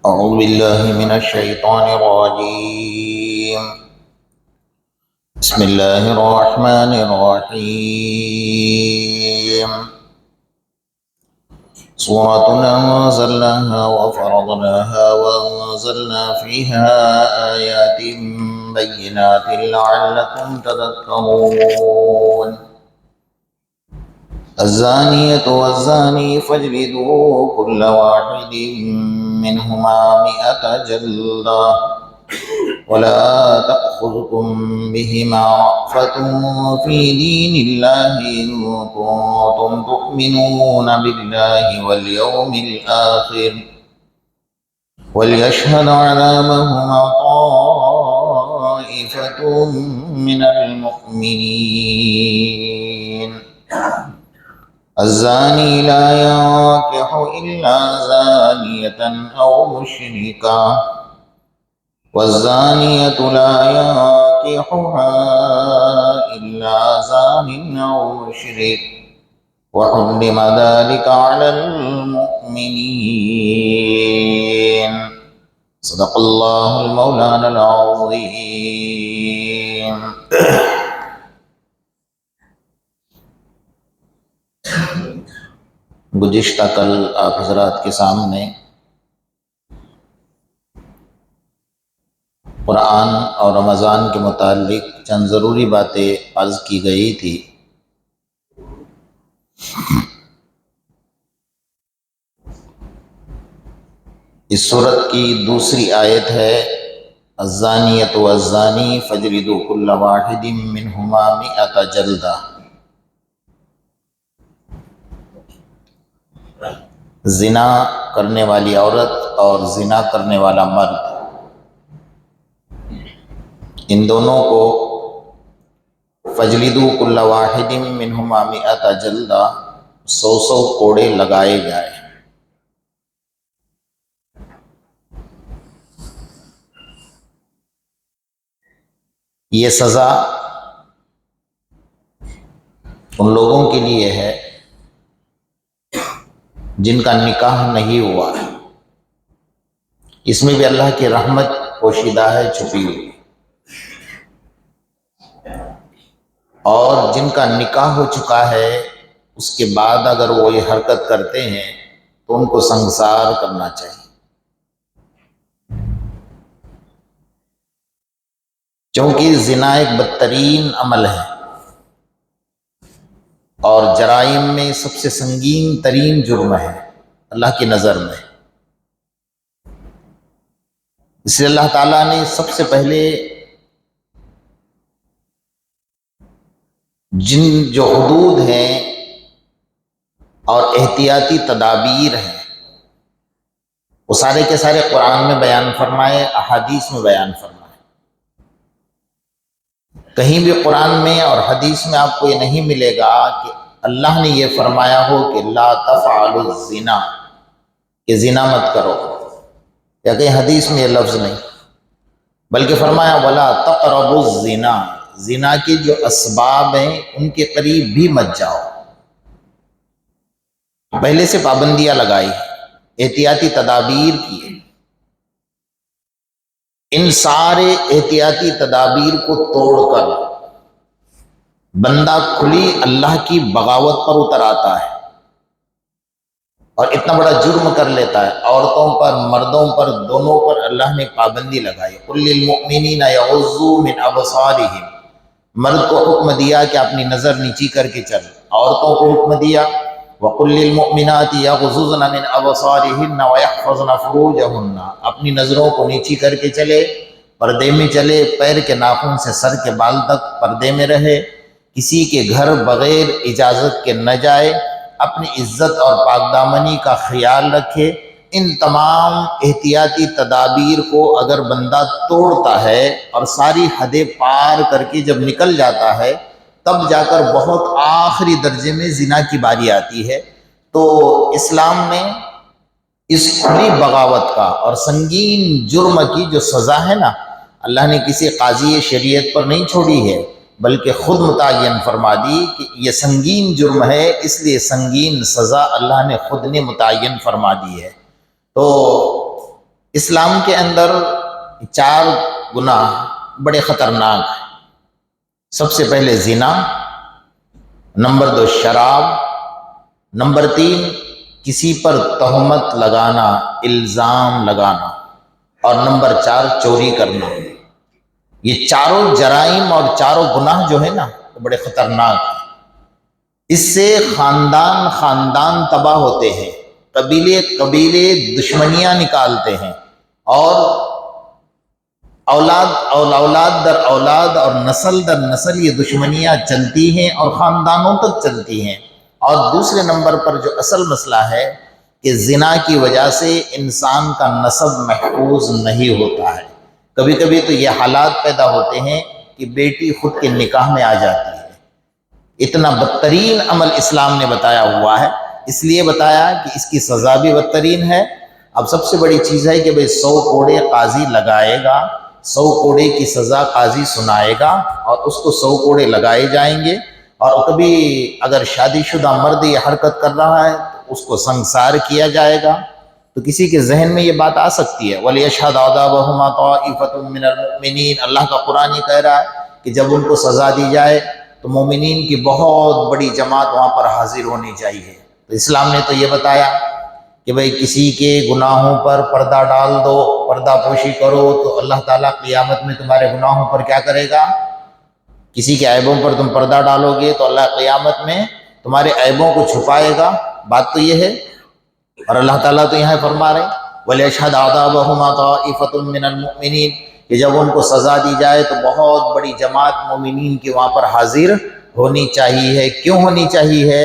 أعوذ بالله من الشيطان الرجيم. بسم الله الرحمن الرحيم. سورة أنزلناها وفرضناها وأنزلنا فيها آيات بينات لعلكم تذكرون. الزانية والزاني فاجلدوا كل واحد منهما 100 جلدة ولا تأخذكم بهما رأفة في دين الله إن كنتم تؤمنون بالله واليوم الآخر وليشهد عذابهما طائفة من المؤمنين. الزاني لا ينكح إلا زانية أو مشركا والزانية لا ينكحها إلا زان أو مشرك وحرم ذلك على المؤمنين. صدق الله المولانا العظيم. گزشتہ کل آپ حضرات کے سامنے قرآن اور رمضان کے متعلق چند ضروری باتیں عرض کی گئی تھی. اس سورت کی دوسری آیت ہے الزانیۃ والزانی فاجلدوا کل واحد منہما 100 جلدہ. زنا کرنے والی عورت اور زنا کرنے والا مرد، ان دونوں کو فجلدوا کل واحد منہما 100 جلدہ 100 کوڑے لگائے جائے. یہ سزا ان لوگوں کے لیے ہے جن کا نکاح نہیں ہوا ہے. اس میں بھی اللہ کی رحمت پوشیدہ ہے، چھپی ہوئی. اور جن کا نکاح ہو چکا ہے اس کے بعد اگر وہ یہ حرکت کرتے ہیں تو ان کو سنگسار کرنا چاہیے، چونکہ زنا ایک بدترین عمل ہے اور جرائم میں سب سے سنگین ترین جرم ہے اللہ کی نظر میں. اس لیے اللہ تعالیٰ نے سب سے پہلے جن جو حدود ہیں اور احتیاطی تدابیر ہیں وہ سارے کے سارے قرآن میں بیان فرمائے، احادیث میں بیان فرمائے. کہیں بھی قرآن میں اور حدیث میں آپ کو یہ نہیں ملے گا کہ اللہ نے یہ فرمایا ہو کہ لا تفعلوا الزنا، کہ زنا مت کرو، یا کہیں حدیث میں یہ لفظ نہیں، بلکہ فرمایا ولا تقربوا الزنا، زنا کے جو اسباب ہیں ان کے قریب بھی مت جاؤ. پہلے سے پابندیاں لگائی، احتیاطی تدابیر کیے. ان سارے احتیاطی تدابیر کو توڑ کر بندہ کھلی اللہ کی بغاوت پر اتر آتا ہے اور اتنا بڑا جرم کر لیتا ہے. عورتوں پر مردوں پر دونوں پر اللہ نے پابندی لگائی. قل للمؤمنین یغضوا من ابصارہم، مرد کو حکم دیا کہ اپنی نظر نیچی کر کے چل، عورتوں کو حکم دیا وقل للمؤمنات یغضضن من ابصارہن ویحفظن فروجہن، اپنی نظروں کو نیچی کر کے چلے، پردے میں چلے، پیر کے ناخن سے سر کے بال تک پردے میں رہے، کسی کے گھر بغیر اجازت کے نہ جائے، اپنی عزت اور پاک دامنی کا خیال رکھے. ان تمام احتیاطی تدابیر کو اگر بندہ توڑتا ہے اور ساری حدیں پار کر کے جب نکل جاتا ہے تب جا کر بہت آخری درجے میں زنا کی باری آتی ہے. تو اسلام نے اس کھلی بغاوت کا اور سنگین جرم کی جو سزا ہے نا، اللہ نے کسی قاضی شریعت پر نہیں چھوڑی ہے بلکہ خود متعین فرما دی کہ یہ سنگین جرم ہے، اس لیے سنگین سزا اللہ نے خود نے متعین فرما دی ہے. تو اسلام کے اندر 4 گناہ بڑے خطرناک ہیں۔ سب سے پہلے زنا، نمبر 2 شراب، نمبر 3 کسی پر تہمت لگانا، الزام لگانا، اور نمبر 4 چوری کرنا۔ یہ چاروں جرائم اور چاروں گناہ جو ہے نا وہ بڑے خطرناک ہیں۔ اس سے خاندان تباہ ہوتے ہیں، قبیلے دشمنیاں نکالتے ہیں، اور اولاد در اولاد اور نسل در نسل یہ دشمنیاں چلتی ہیں اور خاندانوں تک چلتی ہیں۔ اور دوسرے نمبر پر جو اصل مسئلہ ہے کہ زنا کی وجہ سے انسان کا نسب محفوظ نہیں ہوتا ہے۔ کبھی کبھی تو یہ حالات پیدا ہوتے ہیں کہ بیٹی خود کے نکاح میں آ جاتی ہے۔ اتنا بدترین عمل اسلام نے بتایا ہوا ہے، اس لیے بتایا کہ اس کی سزا بھی بدترین ہے۔ اب سب سے بڑی چیز ہے کہ 100 کوڑے قاضی لگائے گا، 100 کوڑے کی سزا قاضی سنائے گا، اور اس کو 100 کوڑے لگائے جائیں گے۔ اور کبھی اگر شادی شدہ مرد یہ حرکت کر رہا ہے تو اس کو سنسار کیا جائے گا۔ تو کسی کے ذہن میں یہ بات آ سکتی ہے، وَلْيَشْهَدْ عَذَابَهُمَا طَائِفَةٌ مِّنَ الْمُؤْمِنِينَ، اللہ کا قرآن یہ کہہ رہا ہے کہ جب ان کو سزا دی جائے تو مومنین کی بہت بڑی جماعت وہاں پر حاضر ہونی چاہیے۔ تو اسلام نے تو یہ بتایا کہ بھئی کسی کے گناہوں پر پردہ ڈال دو، پردہ پوشی کرو، تو اللہ تعالیٰ قیامت میں تمہارے گناہوں پر کیا کرے گا؟ کسی کے عیبوں پر تم پردہ ڈالو گے تو اللہ قیامت میں تمہارے عیبوں کو چھپائے گا۔ بات تو یہ ہے، اور اللہ تعالیٰ تو یہاں فرما رہے ہیں وَلْيَشْهَدْ عَذَابَهُمَا طَائِفَةٌ مِّنَ الْمُؤْمِنِينَ، کہ جب ان کو سزا دی جائے تو بہت بڑی جماعت مومنین کی وہاں پر حاضر ہونی چاہیے۔ کیوں ہونی چاہیے؟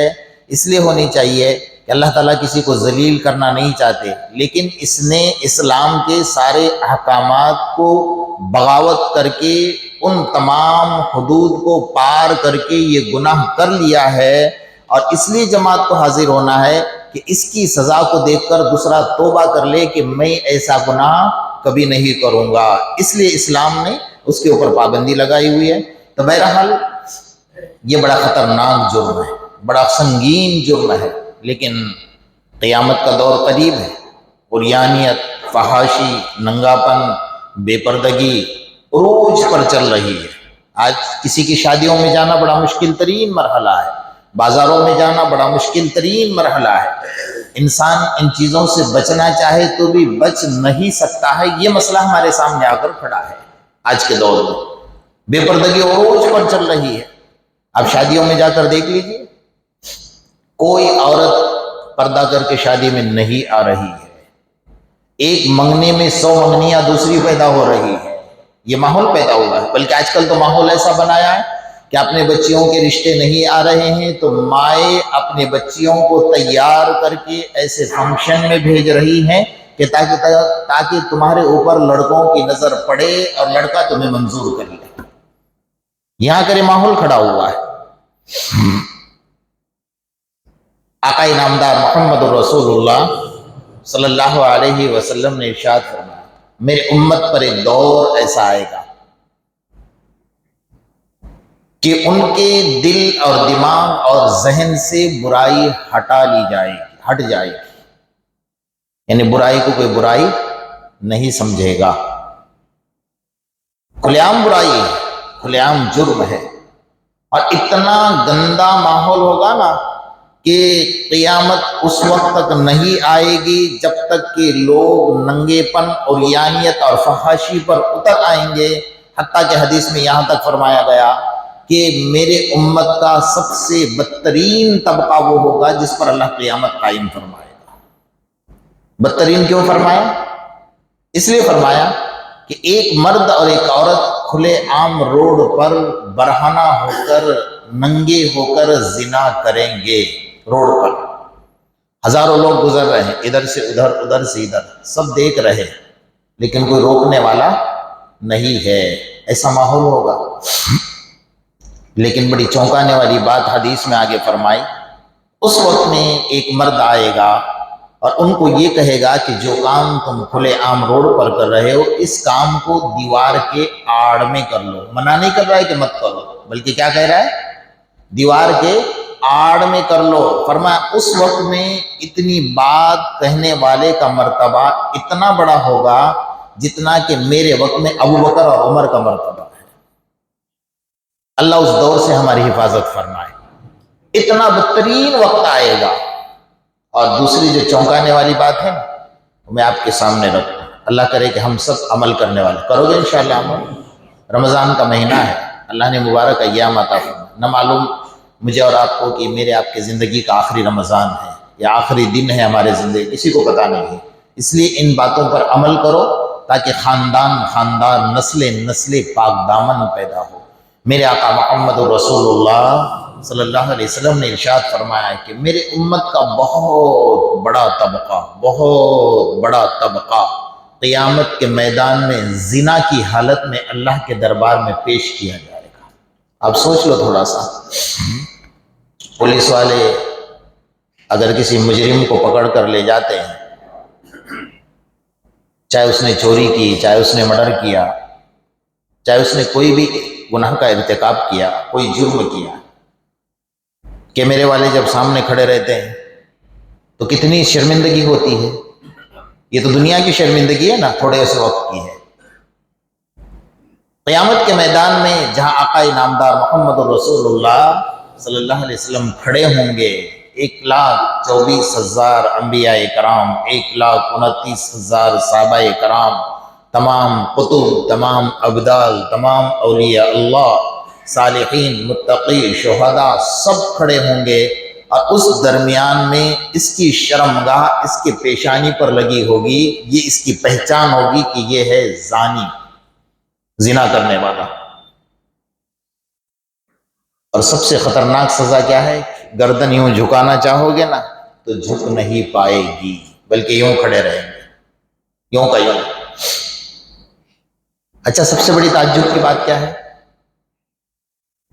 اس لیے ہونی چاہیے کہ اللہ تعالیٰ کسی کو ذلیل کرنا نہیں چاہتے، لیکن اس نے اسلام کے سارے احکامات کو بغاوت کر کے، ان تمام حدود کو پار کر کے یہ گناہ کر لیا ہے، اور اس لیے جماعت کو حاضر ہونا ہے کہ اس کی سزا کو دیکھ کر دوسرا توبہ کر لے کہ میں ایسا گناہ کبھی نہیں کروں گا۔ اس لیے اسلام نے اس کے اوپر پابندی لگائی ہوئی ہے۔ تو بہرحال یہ بڑا خطرناک جرم ہے، بڑا سنگین جرم ہے، لیکن قیامت کا دور قریب ہے۔ عریانیت، فحاشی، ننگاپن، بے پردگی عروج پر چل رہی ہے۔ آج کسی کی شادیوں میں جانا بڑا مشکل ترین مرحلہ ہے، بازاروں میں جانا بڑا مشکل ترین مرحلہ ہے۔ انسان ان چیزوں سے بچنا چاہے تو بھی بچ نہیں سکتا ہے۔ یہ مسئلہ ہمارے سامنے آ کر کھڑا ہے آج کے دور میں۔ بے پردگی عروج پر چل رہی ہے۔ آپ شادیوں میں جا کر دیکھ لیجیے، کوئی عورت پردہ کر کے شادی میں نہیں آ رہی ہے۔ ایک منگنے میں 100 منگنیاں دوسری پیدا ہو رہی ہے۔ یہ ماحول پیدا ہوا ہے، بلکہ آج کل تو ماحول ایسا بنایا ہے کہ اپنے بچیوں کے رشتے نہیں آ رہے ہیں تو مائیں اپنے بچیوں کو تیار کر کے ایسے فنکشن میں بھیج رہی ہیں کہ تاکہ تمہارے اوپر لڑکوں کی نظر پڑے اور لڑکا تمہیں منظور کر لے۔ یہاں کرے ماحول کھڑا ہوا ہے۔ آقا انعامدار محمد رسول اللہ صلی اللہ علیہ وسلم نے ارشاد فرمایا، میرے امت پر ایک دور ایسا آئے گا کہ ان کے دل اور دماغ اور ذہن سے برائی ہٹ جائے گی، یعنی برائی کو کوئی برائی نہیں سمجھے گا۔ کھلے عام برائی ہے، کھلے عام جرم ہے، اور اتنا گندا ماحول ہوگا نا کہ قیامت اس وقت تک نہیں آئے گی جب تک کہ لوگ ننگے پن اور عریانیت اور فحاشی پر اتر آئیں گے۔ حتیٰ کہ حدیث میں یہاں تک فرمایا گیا کہ میرے امت کا سب سے بدترین طبقہ وہ ہوگا جس پر اللہ قیامت قائم فرمائے گا۔ بدترین کیوں فرمایا؟ اس لیے فرمایا کہ ایک مرد اور ایک عورت کھلے عام روڈ پر برہنہ ہو کر، ننگے ہو کر زنا کریں گے۔ روڈ پر ہزاروں لوگ گزر رہے ہیں، ادھر سے ادھر، ادھر سے ادھر، سب دیکھ رہے ہیں، لیکن کوئی روکنے والا نہیں ہے۔ ایسا ماحول ہوگا۔ لیکن بڑی چونکانے والی بات حدیث میں آگے فرمائی، اس وقت میں ایک مرد آئے گا اور ان کو یہ کہے گا کہ جو کام تم کھلے عام روڈ پر کر رہے ہو اس کام کو دیوار کے آڑ میں کر لو۔ منع نہیں کر رہا ہے کہ مت کرو، بلکہ کیا کہہ رہا ہے؟ دیوار کے آڑ میں کر لو۔ فرمایا اس وقت میں اتنی بات کہنے والے کا مرتبہ اتنا بڑا ہوگا جتنا کہ میرے وقت میں ابو بکر اور عمر کا مرتبہ ہے۔ اللہ اس دور سے ہماری حفاظت فرمائے۔ اتنا بدترین وقت آئے گا۔ اور دوسری جو چونکانے والی بات ہے میں آپ کے سامنے رکھتا ہوں، اللہ کرے کہ ہم سب عمل کرنے والے، کرو گے انشاءاللہ عمل؟ رمضان کا مہینہ ہے، اللہ نے مبارک ایام عطا فرمائے۔ نہ معلوم مجھے اور آپ کو کہ میرے آپ کے زندگی کا آخری رمضان ہے یا آخری دن ہے ہمارے زندگی، کسی کو پتہ نہیں ہے۔ اس لیے ان باتوں پر عمل کرو تاکہ خاندان نسل پاک دامن پیدا ہو۔ میرے آقا محمد رسول اللہ صلی اللہ علیہ وسلم نے ارشاد فرمایا ہے کہ میرے امت کا بہت بڑا طبقہ قیامت کے میدان میں زنا کی حالت میں اللہ کے دربار میں پیش کیا جائے گا۔ اب سوچ لو تھوڑا سا، پولیس والے اگر کسی مجرم کو پکڑ کر لے جاتے ہیں، چاہے اس نے چوری کی، چاہے اس نے مرڈر کیا، چاہے اس نے کوئی بھی گناہ کا ارتکاب کیا، کوئی جرم کیا، کیمرے والے جب سامنے کھڑے رہتے ہیں تو کتنی شرمندگی ہوتی ہے۔ یہ تو دنیا کی شرمندگی ہے نا، تھوڑے سے وقت کی ہے۔ قیامت کے میدان میں جہاں آقا نامدار محمد رسول اللہ صلی اللہ علیہ وسلم کھڑے ہوں گے، 1,24,000 انبیاء کرام، 1,29,000 صحابہ کرام، تمام قطب، تمام ابدال، تمام اولیاء اللہ، صالحین، متقی، شہداء سب کھڑے ہوں گے، اور اس درمیان میں اس کی شرمگاہ اس کے پیشانی پر لگی ہوگی، یہ اس کی پہچان ہوگی کہ یہ ہے زانی، زنا کرنے والا۔ اور سب سے خطرناک سزا کیا ہے؟ گردن یوں جھکانا چاہو گے نا تو جھک نہیں پائے گی، بلکہ یوں کھڑے رہیں گے، یوں کا یوں۔ اچھا، سب سے بڑی تعجب کی بات کیا ہے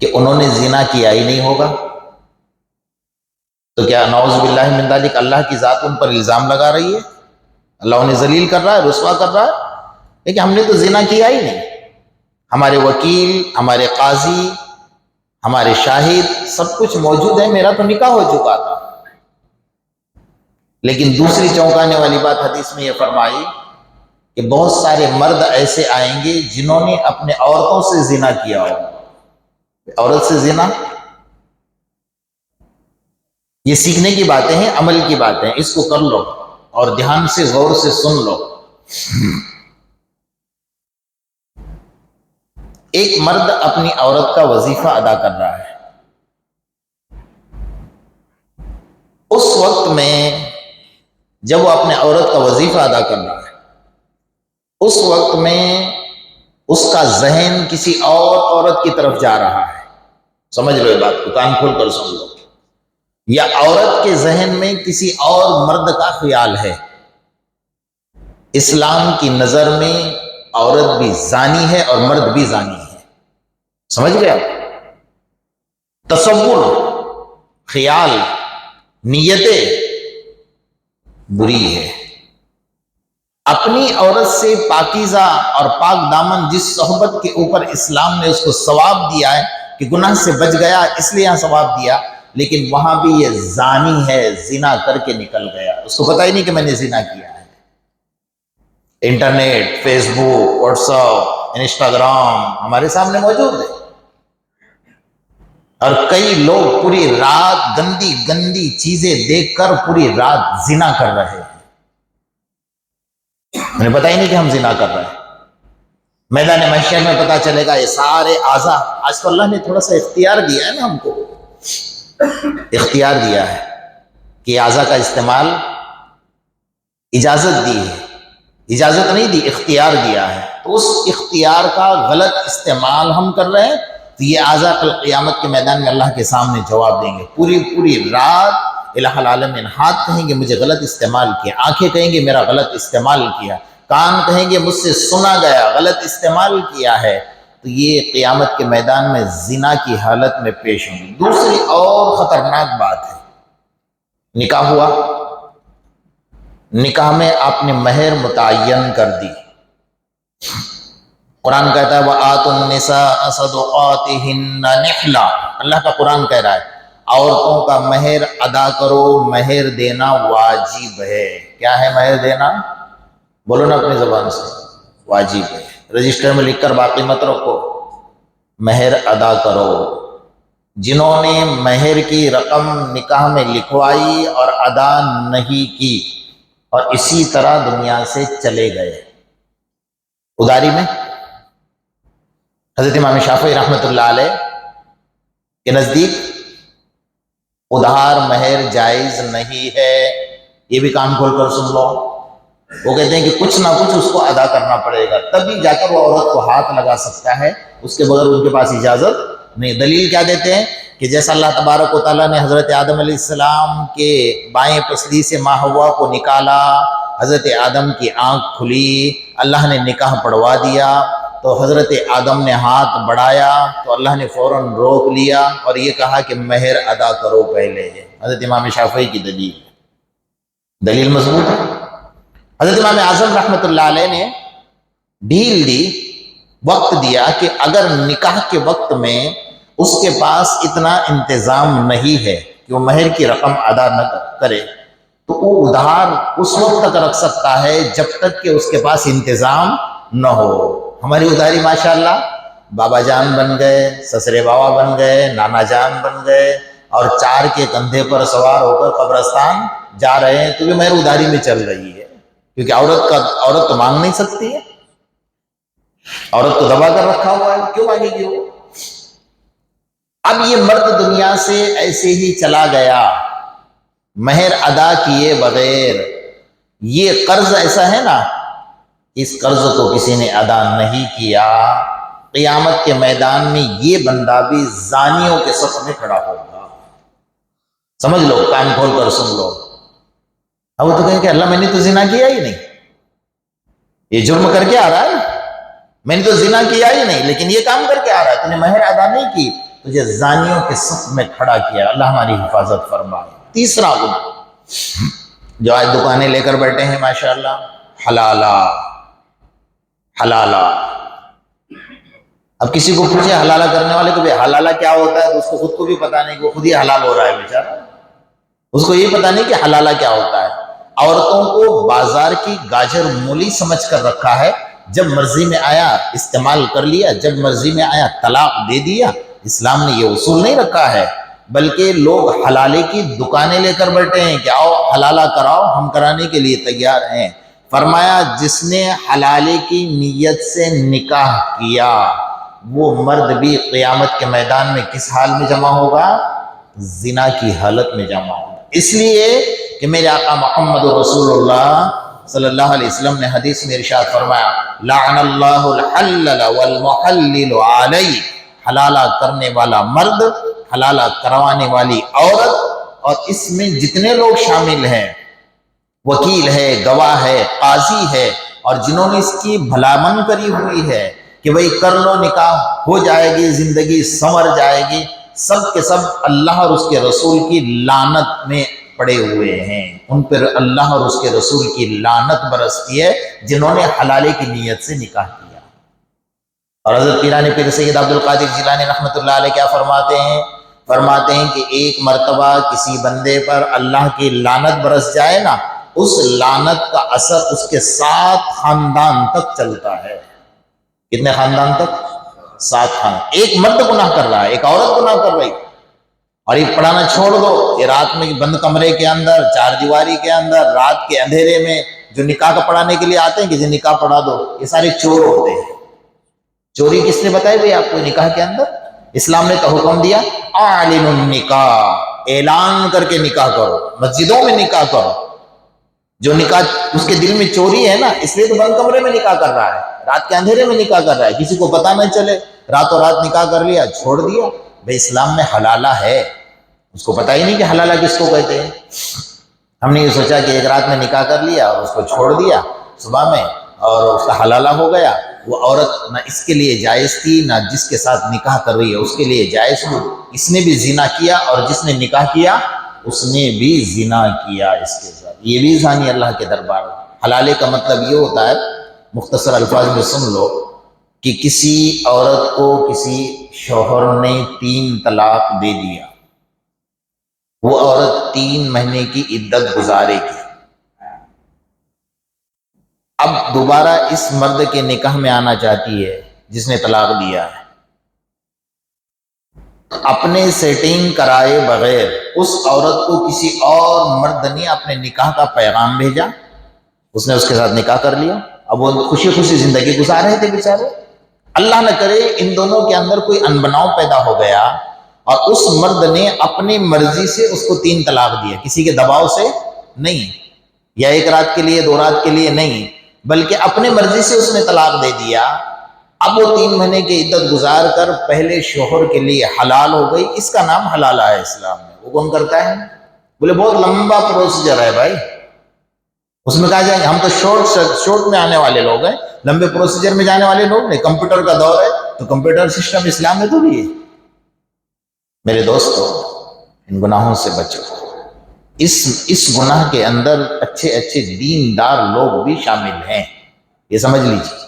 کہ انہوں نے زنا کیا ہی نہیں ہوگا، تو کیا نعوذ باللہ من ذالک اللہ کی ذات ان پر الزام لگا رہی ہے؟ اللہ انہیں ذلیل کر رہا ہے، رسوا کر رہا ہے؟ لیکن ہم نے تو زنا کیا ہی نہیں۔ ہمارے وکیل، ہمارے قاضی، ہمارے شاہد سب کچھ موجود ہے، میرا تو نکاح ہو چکا تھا۔ لیکن دوسری چونکانے والی بات حدیث میں یہ فرمائی کہ بہت سارے مرد ایسے آئیں گے جنہوں نے اپنے عورتوں سے زنا کیا ہو۔ عورت سے زنا، یہ سیکھنے کی باتیں ہیں، عمل کی باتیں، اس کو کر لو اور دھیان سے غور سے سن لو۔ ایک مرد اپنی عورت کا وظیفہ ادا کر رہا ہے، اس وقت میں جب وہ اپنے عورت کا وظیفہ ادا کر رہا ہے، اس وقت میں اس کا ذہن کسی اور عورت کی طرف جا رہا ہے۔ سمجھ لو یہ بات کو، کان کھول کر سن لو۔ یا عورت کے ذہن میں کسی اور مرد کا خیال ہے۔ اسلام کی نظر میں عورت بھی زانی ہے اور مرد بھی زانی ہے۔ سمجھ گئے آپ؟ تصور، خیال، نیتیں بری ہے۔ اپنی عورت سے پاکیزہ اور پاک دامن جس صحبت کے اوپر اسلام نے اس کو ثواب دیا ہے کہ گناہ سے بچ گیا، اس لیے یہاں ثواب دیا، لیکن وہاں بھی یہ زانی ہے، زنا کر کے نکل گیا، اس کو پتہ ہی نہیں کہ میں نے زنا کیا ہے۔ انٹرنیٹ، فیس بک، واٹس ایپ، انسٹاگرام ہمارے سامنے موجود ہے، اور کئی لوگ پوری رات گندی گندی چیزیں دیکھ کر پوری رات زنا کر رہے ہیں، انہیں پتہ ہی نہیں کہ ہم زنا کر رہے ہیں۔ میدان محشر میں پتہ چلے گا یہ سارے اعضاء، آج تو اللہ نے تھوڑا سا اختیار دیا ہے نا، ہم کو اختیار دیا ہے کہ اعضاء کا استعمال، اجازت دی ہے، اجازت نہیں دی، اختیار دیا ہے، تو اس اختیار کا غلط استعمال ہم کر رہے ہیں، تو یہ اعضاء کل قیامت کے میدان میں اللہ کے سامنے جواب دیں گے۔ پوری رات الہ العالمین، ہاتھ کہیں گے مجھے غلط استعمال کیا، آنکھیں کہیں گے میرا غلط استعمال کیا، کان کہیں گے مجھ سے سنا گیا، غلط استعمال کیا ہے، تو یہ قیامت کے میدان میں زنا کی حالت میں پیش ہوں گے۔ دوسری اور خطرناک بات ہے، نکاح ہوا، نکاح میں آپ نے مہر متعین کر دی۔ قرآن کہتا ہے وَآتُوا النِّسَاءَ صَدُقَاتِهِنَّ نِحْلًا، اللہ کا قرآن کہہ رہا ہے عورتوں کا مہر ادا کرو، مہر دینا واجب ہے۔ کیا ہے مہر دینا؟ بولو نا اپنی زبان سے، واجب ہے۔ رجسٹر میں لکھ کر باقی مت رکھو، مہر ادا کرو۔ جنہوں نے مہر کی رقم نکاح میں لکھوائی اور ادا نہیں کی اور اسی طرح دنیا سے چلے گئے، اداری میں حضرت امام شافعی رحمۃ اللہ علیہ کے نزدیک ادھار مہر جائز نہیں ہے۔ یہ بھی کان کھول کر سن لو۔ وہ کہتے ہیں کہ کچھ نہ کچھ اس کو ادا کرنا پڑے گا، تبھی جا کر وہ عورت کو ہاتھ لگا سکتا ہے، اس کے بغیر ان کے پاس اجازت نہیں۔ دلیل کیا دیتے ہیں کہ جیسا اللہ تبارک و تعالیٰ نے حضرت آدم علیہ السلام کے بائیں پسلی سے ماں حوا کو نکالا، حضرت آدم کی آنکھ کھلی، اللہ نے نکاح پڑھوا دیا، تو حضرت آدم نے ہاتھ بڑھایا تو اللہ نے فوراً روک لیا اور یہ کہا کہ مہر ادا کرو پہلے۔ حضرت امام شافعی کی دلیل مضبوط ہے۔ حضرت امام اعظم رحمۃ اللہ علیہ نے ڈھیل دی، وقت دیا کہ اگر نکاح کے وقت میں اس کے پاس اتنا انتظام نہیں ہے کہ وہ مہر کی رقم ادا نہ کرے تو وہ ادھار اس وقت تک رکھ سکتا ہے جب تک کہ اس کے پاس انتظام نہ ہو۔ ہماری ادھاری ماشاءاللہ بابا جان بن گئے، سسرے بابا بن گئے، نانا جان بن گئے، اور چار کے کندھے پر سوار ہو کر قبرستان جا رہے ہیں تو بھی مہر ادھاری میں چل رہی ہے، کیونکہ عورت تو مانگ نہیں سکتی ہے، عورت کو دبا کر رکھا ہوا ہے، کیوں مانگے گی وہ؟ اب یہ مرد دنیا سے ایسے ہی چلا گیا مہر ادا کیے بغیر۔ یہ قرض ایسا ہے نا، اس قرض کو کسی نے ادا نہیں کیا، قیامت کے میدان میں یہ بندہ بھی زانیوں کے صف میں کھڑا ہوگا۔ سمجھ لو، کان کھول کر سن لو۔ اب وہ تو کہیں کہ اللہ میں نے تو زنا کیا ہی نہیں، یہ جرم کر کے آ رہا ہے نا، میں نے تو زنا کیا ہی نہیں لیکن یہ کام کر کے آ رہا ہے، تو نے مہر ادا نہیں کی، تجھے زانیوں کے صف میں کھڑا کیا۔ اللہ ہماری حفاظت فرمائے۔ تیسرا گناہ جو آج دکانیں لے کر بیٹھے ہیں ماشاءاللہ، حلالہ۔ اب کسی کو پوچھے حلالہ کرنے والے کو بھی حلالہ کیا ہوتا ہے تو اس کو خود کو بھی پتا نہیں، کہ خود ہی حلال ہو رہا ہے بیچارہ، اس کو یہ پتا نہیں کہ حلالہ کیا ہوتا ہے۔ عورتوں کو بازار کی گاجر مولی سمجھ کر رکھا ہے، جب مرضی میں آیا استعمال کر لیا، جب مرضی میں آیا طلاق دے دیا۔ اسلام نے یہ اصول نہیں رکھا ہے، بلکہ لوگ حلالے کی دکانیں لے کر بیٹھے ہیں کہ آؤ حلالہ کراؤ، ہم کرانے کے لیے تیار ہیں۔ فرمایا جس نے حلالے کی نیت سے نکاح کیا وہ مرد بھی قیامت کے میدان میں کس حال میں جمع ہوگا؟ زنا کی حالت میں جمع ہوگا۔ اس لیے کہ میرے آقا محمد رسول اللہ صلی اللہ علیہ وسلم نے حدیث میں ارشاد فرمایا، لعن اللہ الحلل والمحلل علیہ، حلالہ کرنے والا مرد، حلالہ کروانے والی عورت، اور اس میں جتنے لوگ شامل ہیں، وکیل ہے، گواہ ہے، قاضی ہے، اور جنہوں نے اس کی بھلامن کری ہوئی ہے کہ بھئی کر لو نکاح، ہو جائے گی، زندگی سنور جائے گی، سب کے سب اللہ اور اس کے رسول کی لعنت میں پڑے ہوئے ہیں۔ ان پر اللہ اور اس کے رسول کی لعنت برستی ہے جنہوں نے حلالے کی نیت سے نکاح کیا۔ اور حضرت پیران پیر سید عبد القادر جیلانی رحمۃ اللہ علیہ کیا فرماتے ہیں؟ فرماتے ہیں کہ ایک مرتبہ کسی بندے پر اللہ کی لعنت برس جائے نا، اس لعنت کا اثر اس کے 7 خاندان تک چلتا ہے۔ کتنے خاندان تک؟ 7 خاندان۔ ایک مرد گناہ کر رہا ہے، ایک عورت گناہ کر رہی، اور یہ پڑھانا چھوڑ دو، یہ رات میں بند کمرے کے اندر، 4 دیواری کے اندر، رات کے اندھیرے میں جو نکاح کا پڑھانے کے لیے آتے ہیں کہ جی نکاح پڑھا دو، یہ سارے چور ہوتے ہیں۔ چوری کس نے بتائی بھئی آپ کو نکاح کے اندر؟ اسلام نے تو حکم دیا اعلنوا النکاح، اعلان کر کے نکاح کرو، مسجدوں میں نکاح کرو۔ جو نکاح اس کے دل میں چوری ہے نا، اس لیے تو بند کمرے میں نکاح کر رہا ہے، رات کے اندھیرے میں نکاح کر رہا ہے، کسی کو پتہ نہ چلے، راتوں رات نکاح کر لیا، چھوڑ دیا۔ بھئی اسلام میں حلالہ ہے، اس کو پتہ ہی نہیں کہ حلالہ کس کو کہتے ہیں۔ ہم نے یہ سوچا کہ ایک رات میں نکاح کر لیا اور اس کو چھوڑ دیا صبح میں، اور اس کا حلالہ ہو گیا۔ وہ عورت نہ اس کے لیے جائز تھی، نہ جس کے ساتھ نکاح کر رہی ہے اس کے لیے جائز ہوئی۔ اس نے بھی زنا کیا اور جس نے نکاح کیا اس نے بھی زنا کیا اس کے ساتھ، یہ بھی زانی اللہ کے دربار میں۔ حلالے کا مطلب یہ ہوتا ہے، مختصر الفاظ میں سن لو، کہ کسی عورت کو کسی شوہر نے 3 طلاق دے دیا، وہ عورت 3 مہینے کی عدت گزارے گی۔ اب دوبارہ اس مرد کے نکاح میں آنا چاہتی ہے جس نے طلاق دیا ہے، اپنے سیٹنگ کرائے بغیر اس عورت کو کسی اور مرد نے اپنے نکاح کا پیغام بھیجا، اس نے اس کے ساتھ نکاح کر لیا، اب وہ خوشی خوشی زندگی گزار رہے تھے بیچارے۔ اللہ نہ کرے ان دونوں کے اندر کوئی انبناؤ پیدا ہو گیا اور اس مرد نے اپنی مرضی سے اس کو 3 طلاق دیا، کسی کے دباؤ سے نہیں، یا 1 رات کے لیے 2 رات کے لیے نہیں، بلکہ اپنے مرضی سے اس نے طلاق دے دیا۔ اب وہ 3 مہینے کی عدت گزار کر پہلے شوہر کے لیے حلال ہو گئی۔ اس کا نام حلالہ ہے اسلام میں۔ وہ کون کرتا ہے؟ بولے بہت لمبا پروسیجر ہے بھائی، اس میں کہا جائے ہم تو شورٹ میں آنے والے لوگ ہیں، لمبے پروسیجر میں جانے والے لوگ نہیں۔ کمپیوٹر کا دور ہے تو کمپیوٹر سسٹم اسلام میں تو بھی ہے۔ میرے دوستو، ان گناہوں سے بچو۔ اس گناہ کے اندر اچھے اچھے دیندار لوگ بھی شامل ہیں، یہ سمجھ لیجیے۔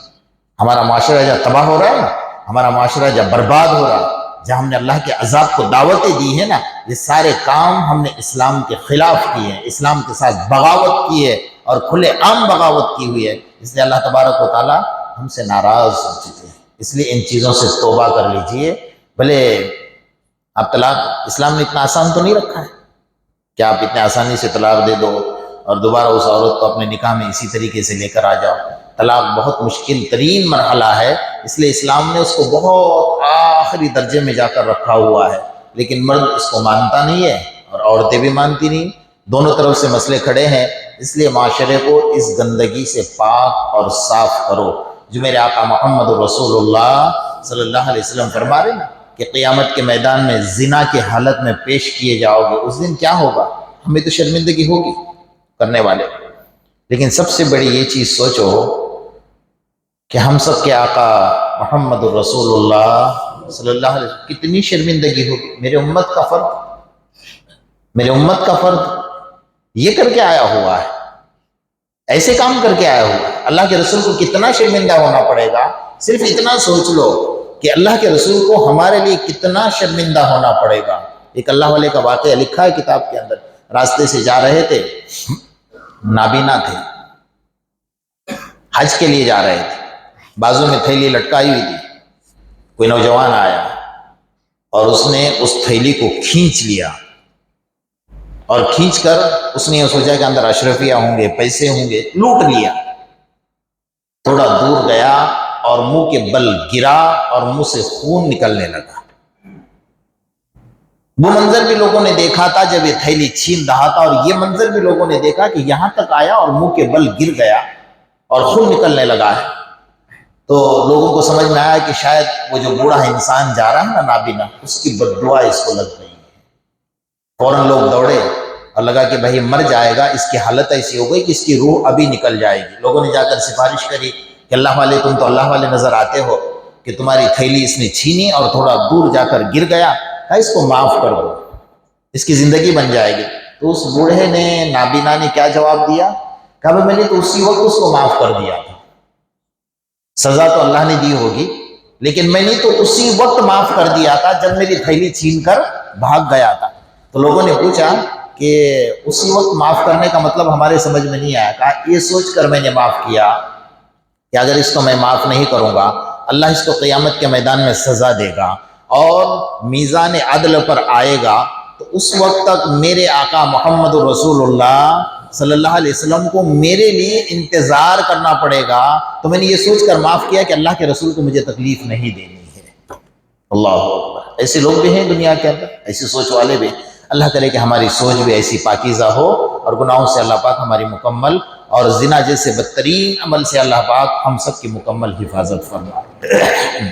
ہمارا معاشرہ جب تباہ ہو رہا ہے نا، ہمارا معاشرہ جب برباد ہو رہا ہے، جہاں ہم نے اللہ کے عذاب کو دعوتیں دی ہیں نا، یہ سارے کام ہم نے اسلام کے خلاف کیے ہیں، اسلام کے ساتھ بغاوت کی ہے اور کھلے عام بغاوت کی ہوئی ہے۔ اس لیے اللہ تبارک و تعالی ہم سے ناراض ہو چکے ہیں۔ اس لیے ان چیزوں سے توبہ کر لیجئے۔ بھلے آپ طلاق، اسلام نے اتنا آسان تو نہیں رکھا ہے کہ آپ اتنے آسانی سے طلاق دے دو اور دوبارہ اس عورت کو اپنے نکاح میں اسی طریقے سے لے کر آ جاؤ۔ طلاق بہت مشکل ترین مرحلہ ہے، اس لیے اسلام نے اس کو بہت آخری درجے میں جا کر رکھا ہوا ہے، لیکن مرد اس کو مانتا نہیں ہے اور عورتیں بھی مانتی نہیں، دونوں طرف سے مسئلے کھڑے ہیں۔ اس لیے معاشرے کو اس گندگی سے پاک اور صاف کرو۔ جو میرے آقا محمد رسول اللہ صلی اللہ علیہ وسلم فرما رہے نا کہ قیامت کے میدان میں زنا کی حالت میں پیش کیے جاؤ گے، اس دن کیا ہوگا؟ ہمیں تو شرمندگی ہوگی کرنے والے، لیکن سب سے بڑی یہ چیز سوچو کہ ہم سب کے آقا محمد رسول اللہ صلی اللہ علیہ وسلم کتنی شرمندگی ہوگی۔ میرے امت کا فرد یہ کر کے آیا ہوا ہے، ایسے کام کر کے آیا ہوا ہے، اللہ کے رسول کو کتنا شرمندہ ہونا پڑے گا۔ صرف اتنا سوچ لو کہ اللہ کے رسول کو ہمارے لیے کتنا شرمندہ ہونا پڑے گا۔ ایک اللہ والے کا واقعہ لکھا ہے کتاب کے اندر، راستے سے جا رہے تھے، نابینا تھے، حج کے لیے جا رہے تھے، بازو میں تھیلی لٹکائی ہوئی تھی، کوئی نوجوان آیا اور اس نے اس تھیلی کو کھینچ لیا، اور کھینچ کر اس نے یہ سوچا کہ اندر اشرفیہ ہوں گے، پیسے ہوں گے، لوٹ لیا۔ تھوڑا دور گیا اور منہ کے بل گرا اور منہ سے خون نکلنے لگا۔ وہ منظر بھی لوگوں نے دیکھا تھا جب یہ تھیلی چھین رہا تھا، اور یہ منظر بھی لوگوں نے دیکھا کہ یہاں تک آیا اور منہ کے بل گر گیا اور خون نکلنے لگا ہے۔ تو لوگوں کو سمجھ میں آیا کہ شاید وہ جو بوڑھا انسان جا رہا ہے نا نابینا، اس کی بد دعا اس کو لگ گئی ہے۔ فوراً لوگ دوڑے اور لگا کہ بھائی مر جائے گا، اس کی حالت ایسی ہو گئی کہ اس کی روح ابھی نکل جائے گی۔ لوگوں نے جا کر سفارش کری کہ اللہ والے، تم تو اللہ والے نظر آتے ہو، کہ تمہاری تھیلی اس نے چھینی اور تھوڑا دور جا کر گر گیا، اس کو معاف کر دو، اس کی زندگی بن جائے گی۔ تو اس بوڑھے نے، نابینا نے کیا جواب دیا؟ کہا میں نے تو اسی وقت اس کو معاف کر دیا تھا، سزا تو اللہ نے دی ہوگی، لیکن میں نے تو اسی وقت معاف کر دیا تھا جب میری تھیلی چھین کر بھاگ گیا تھا۔ تو لوگوں نے پوچھا کہ اسی وقت معاف کرنے کا مطلب ہمارے سمجھ میں نہیں آیا۔ کہا یہ سوچ کر میں نے معاف کیا کہ اگر اس کو میں معاف نہیں کروں گا، اللہ اس کو قیامت کے میدان میں سزا دے گا اور میزان عدل پر آئے گا، تو اس وقت تک میرے آقا محمد رسول اللہ صلی اللہ علیہ وسلم کو میرے لیے انتظار کرنا پڑے گا۔ تو میں نے یہ سوچ کر معاف کیا کہ اللہ کے رسول کو مجھے تکلیف نہیں دینی ہے۔ اللہ اکبر۔ ایسے لوگ بھی ہیں دنیا کے اندر، ایسی سوچ والے بھی۔ اللہ کرے کہ ہماری سوچ بھی ایسی پاکیزہ ہو اور گناہوں سے اللہ پاک ہماری مکمل، اور زنا جیسے بدترین عمل سے اللہ پاک ہم سب کی مکمل حفاظت فرمائے۔